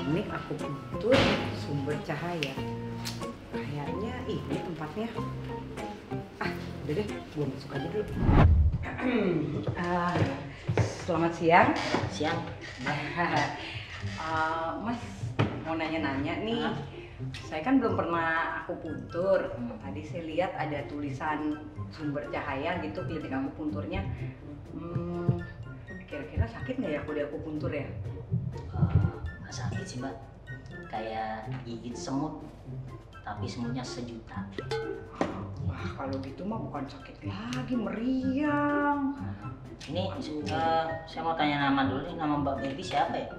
klinik akupuntur sumber cahaya. Kayaknya ini tempatnya. Udah deh, gua masuk aja dulu. Selamat siang. Siang. Mas, mau nanya-nanya nih. Saya kan belum pernah akupuntur. Tadi saya lihat ada tulisan sumber cahaya gitu, klinik akupunturnya. Kira-kira sakit nggak ya aku di akupuntur ya? Nggak sakit sih mbak, kayak gigit semut, tapi semutnya sejuta. Wah, kalau gitu mah bukan sakit lagi, meriang. Ini saya mau tanya nama dulu nih, nama Mbak Baby siapa ya?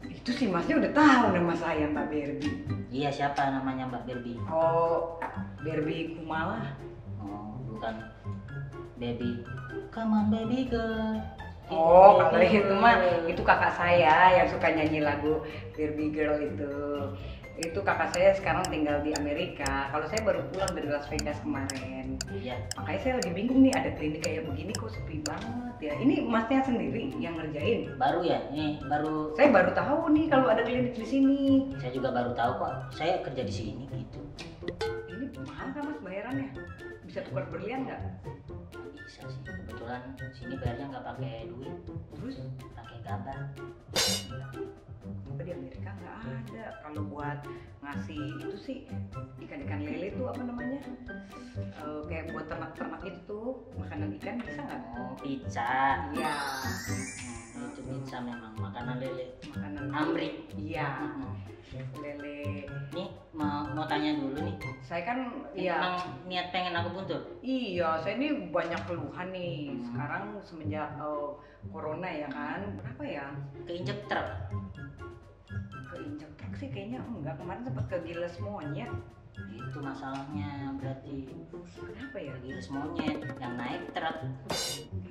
Itu sih masnya udah tahu nama saya, Mbak Berbi. Iya, siapa namanya Mbak Baby? Oh, Berbi Kumala. Oh, bukan Baby. Come on baby girl. Oh, kalau itu mah itu kakak saya yang suka nyanyi lagu Barbie Girl itu. Itu kakak saya sekarang tinggal di Amerika. Kalau saya baru pulang dari Las Vegas kemarin. Iya. Makanya saya lagi bingung nih, ada klinik kayak begini kok sepi banget ya. Ini masnya sendiri yang ngerjain? Baru ya? Ini baru. Saya baru tahu nih kalau ada klinik di sini. Saya juga baru tahu kok. Saya kerja di sini gitu. Ini mahal kan mas bayarannya? Bisa tukar berlian nggak? Bisa sih. Kebetulan sini bayarnya nggak pakai duit, Terus? pakai gambar. Tapi di Amerika nggak ada. Kalau buat ngasih itu sih ikan-ikan lele tuh apa namanya? Kayak buat ternak-ternak itu tuh makanan ikan bisa nggak? Oh, pizza. Iya. Itu pizza memang makanan lele. Makanan Amrik. Iya. Lele. Nih mau tanya dulu nih. Saya kan Emang niat pengen aku buntur? iya, saya ini banyak keluhan nih. Sekarang semenjak corona ya kan. Kenapa ya? Keinjek truk. Keinjak truk sih kayaknya enggak. Kemarin sempat kegiles monyet. Itu masalahnya berarti. Kenapa ya? Gila monyet yang naik truk.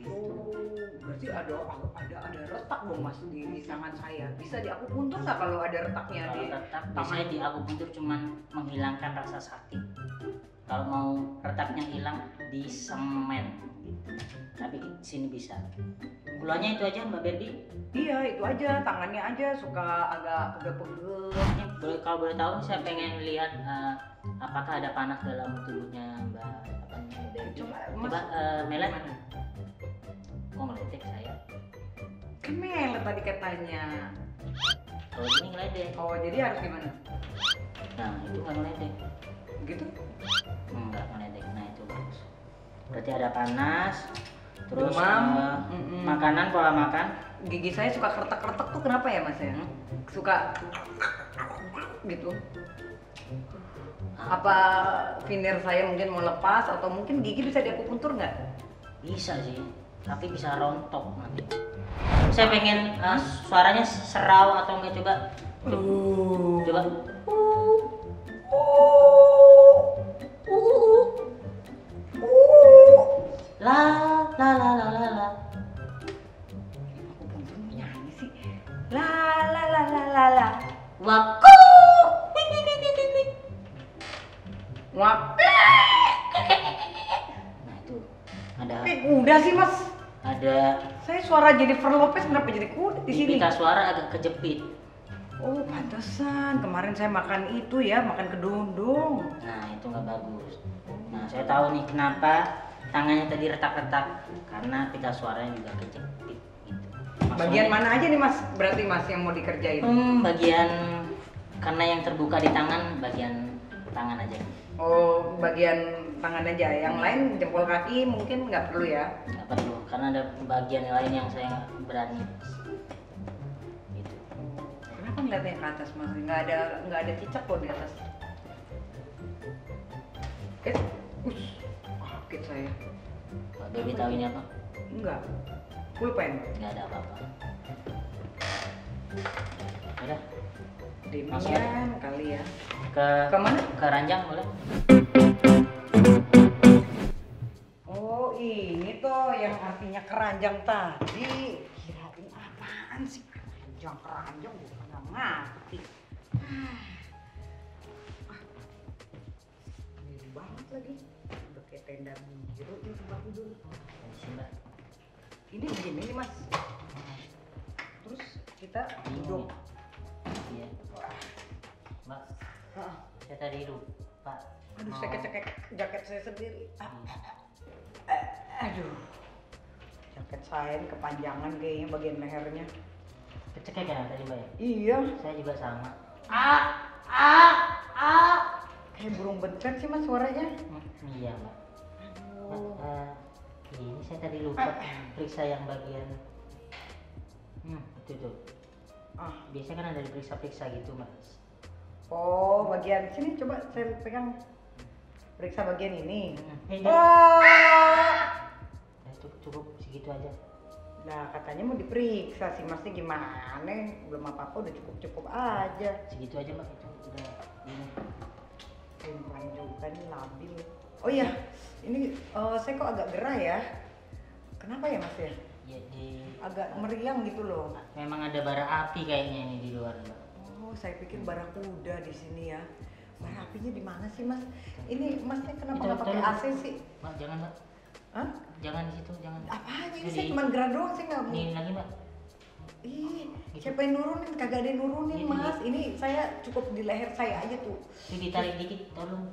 Oh, berarti ada retak dong mas di tangan saya. Bisa di akupuntur nggak kalau ada retaknya Kalau di retak biasanya di akupuntur cuman menghilangkan rasa sakit. Kalau mau retaknya hilang di semen gitu. Tapi di sini bisa. Gulanya itu aja Mbak Berdi. Iya itu aja, tangannya aja suka agak pegel-pegel. Ini kalau boleh tahu saya pengen lihat apakah ada panas dalam tubuhnya Mbak Berdi. Coba melet. Gimana? Kok ngeletek saya? Kan melet tadi katanya. Kalau ini ngeledek. Oh jadi harus gimana? Nah itu nggak ngeledek. Gitu? Enggak ngeledek. Nah itu bagus. Berarti ada panas. Terus Demam. makanan, pola makan. Gigi saya suka kertek-kertek tuh kenapa ya mas ya? Suka gitu. Apa veneer saya mungkin mau lepas atau mungkin gigi bisa diakupuntur nggak? Bisa sih, tapi bisa rontok nanti. Saya pengen suaranya serau atau enggak coba? Coba. La la la la la la. Akupuntur nyanyi sih. La la la la la la. Waku. Wah. Nah itu ada Udah sih mas. ada Saya suara Jennifer Lopez kenapa jadi kudet di sini? pita suara agak kejepit. Oh pantesan kemarin saya makan itu ya, makan kedondong. Nah itu nggak bagus. Nah saya tahu nih kenapa tangannya tadi retak-retak, karena pita suaranya juga kejepit gitu. Bagian mana aja nih mas? Berarti mas yang mau dikerjain? Bagian karena yang terbuka di tangan, bagian tangan aja. Oh bagian tangan aja, yang lain jempol kaki mungkin nggak perlu ya? Nggak perlu, karena ada bagian lain yang saya nggak berani. Gitu. Kenapa ngeliatnya ke atas mas? Nggak ada cicak loh di atas. Kaget saya. Mbak Baby tahu ini apa? Enggak. Pulpen. Nggak ada apa-apa. Udah, Masuk Demian kali ya. ke mana? Ke ranjang boleh? Oh ini tuh yang artinya keranjang tadi. Kirain apaan sih keranjang gue nggak ngerti. Ini banget lagi. Udah kayak tenda biru ini tempat tidur. Mbak. Ini begini nih mas. Terus kita duduk. Mbak, Ah, saya tadi lupa. aduh, mau- saya kecekek jaket saya sendiri. Aduh, jaket saya ini kepanjangan kayaknya bagian lehernya. Kecekek kan tadi Mbak ya? Iya, Saya juga sama. kayak burung bencet sih mas suaranya. Iya Mbak. Mbak, Aduh. ini saya tadi lupa periksa yang bagian itu tuh. Ah, Biasanya kan ada diperiksa-periksa gitu Mbak. oh bagian sini coba saya pegang. Periksa bagian ini. Jangan. Oh. Cukup segitu aja. Nah katanya mau diperiksa sih masnya gimana? Belum apa-apa udah cukup aja. Segitu aja Mbak, itu udah ini. Perempuan juga nih labil. Oh iya, ini saya kok agak gerah ya. Kenapa ya mas ya? Ya di Agak meriang gitu loh. memang ada bara api kayaknya ini di luar Mbak. Oh saya pikir barakuda di sini ya. Bara apinya di mana sih mas? Ini masnya kenapa nggak pakai AC sih? Mbak, jangan Mbak. Hah? Jangan di situ, jangan. Apaan ini? Jadi- Saya cuma gerah doang, saya nggak mau. Ini lagi Mbak. Ih, Gitu. siapa yang nurunin? Kagak ada yang nurunin Gitu, mas. Ini saya cukup di leher saya aja tuh. Itu ditarik dikit, tolong.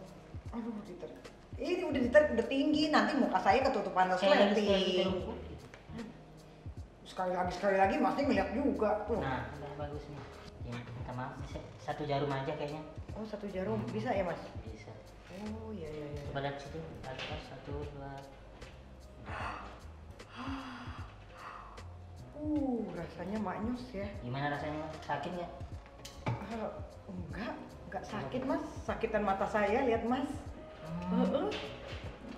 Aduh, ditarik. Ini udah ditarik udah tinggi. Nanti muka saya ketutupan Sekali resleting. tolong. Sekali lagi masnya ngeliat juga tuh. Nah, udah bagus nih. Ya, minta maaf, satu jarum aja kayaknya. Oh satu jarum bisa ya mas? Bisa. Oh iya iya iya. Coba lihat situ, atas 1, 2. Rasanya maknyus ya. Gimana rasanya Mas? Sakit nggak? Enggak sakit mas. Sakitan mata saya lihat mas.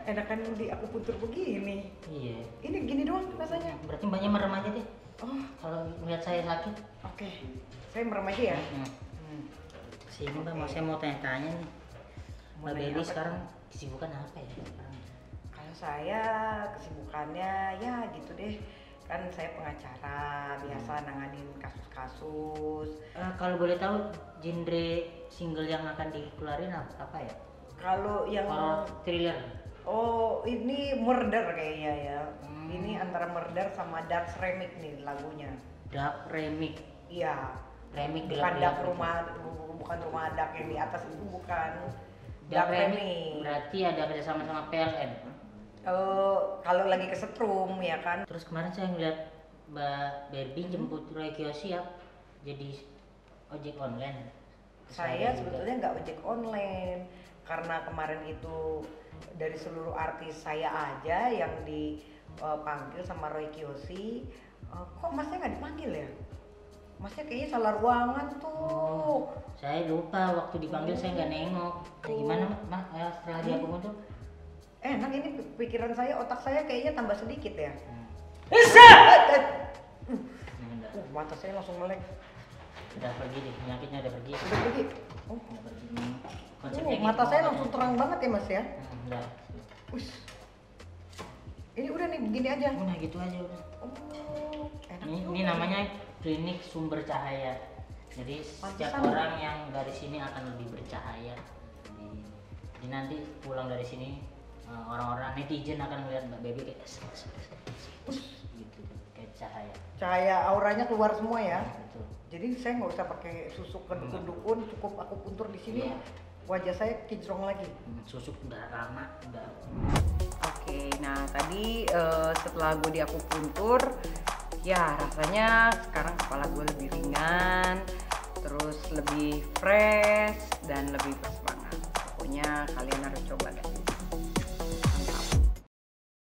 Enakan di aku putur begini. Iya. Ini gini doang rasanya. Berarti mbaknya merem aja deh. Oh Kalau melihat saya sakit. oke. Saya merem aja ya. Sini Mbak, saya mau tanya-tanya nih. Mau Mbak nanya Baby apa? sekarang kesibukan apa ya sekarang? Kalau saya kesibukannya ya gitu deh. Kan saya pengacara, biasa nanganin kasus-kasus. Kalau boleh tahu genre single yang akan dikeluarin apa ya? Kalau yang Horror, thriller. oh ini murder kayaknya ya. Hmm. Ini antara murder sama dark remix nih lagunya. Dark remix. Iya. Remix Bukan gelap-gelap. dark bukan rumah dark yang di atas itu bukan. Dark remix remix. berarti ada kerjasama sama PLN. Kalau lagi kesetrum ya kan. Terus kemarin saya ngeliat Mbak Barbie jemput Roy Kiyoshi jadi ojek online. Saya juga. sebetulnya nggak ojek online karena kemarin itu dari seluruh artis saya aja yang dipanggil sama Roy Kiyoshi. Kok masnya nggak dipanggil ya? Masnya kayaknya salah ruangan tuh. Saya lupa waktu dipanggil saya nggak nengok. Nah, gimana Mak? Setelah dia aku tuh? Enak ini pikiran saya, otak saya kayaknya tambah sedikit ya. Mata saya langsung melek. Udah pergi deh, penyakitnya udah pergi. Udah pergi. Udah pergi. Konsepnya gitu. Mata saya langsung terang banget ya mas ya. Udah. Wih. Ini udah nih begini aja. Udah gitu aja udah. Oh, enak Ini juga. namanya klinik sumber cahaya. Jadi setiap Pantesan. orang yang dari sini akan lebih bercahaya. Jadi nanti pulang dari sini orang-orang netizen akan melihat Mbak Baby kayak gitu kayak cahaya. Cahaya auranya keluar semua ya. Betul. Jadi saya nggak usah pakai susuk ke dukun-dukun, cukup aku puntur di sini. Iya. Wajah saya kinclong lagi. Susuk udah lama udah. Oke, nah tadi setelah gue di akupuntur, ya rasanya sekarang kepala gue lebih ringan, terus lebih fresh,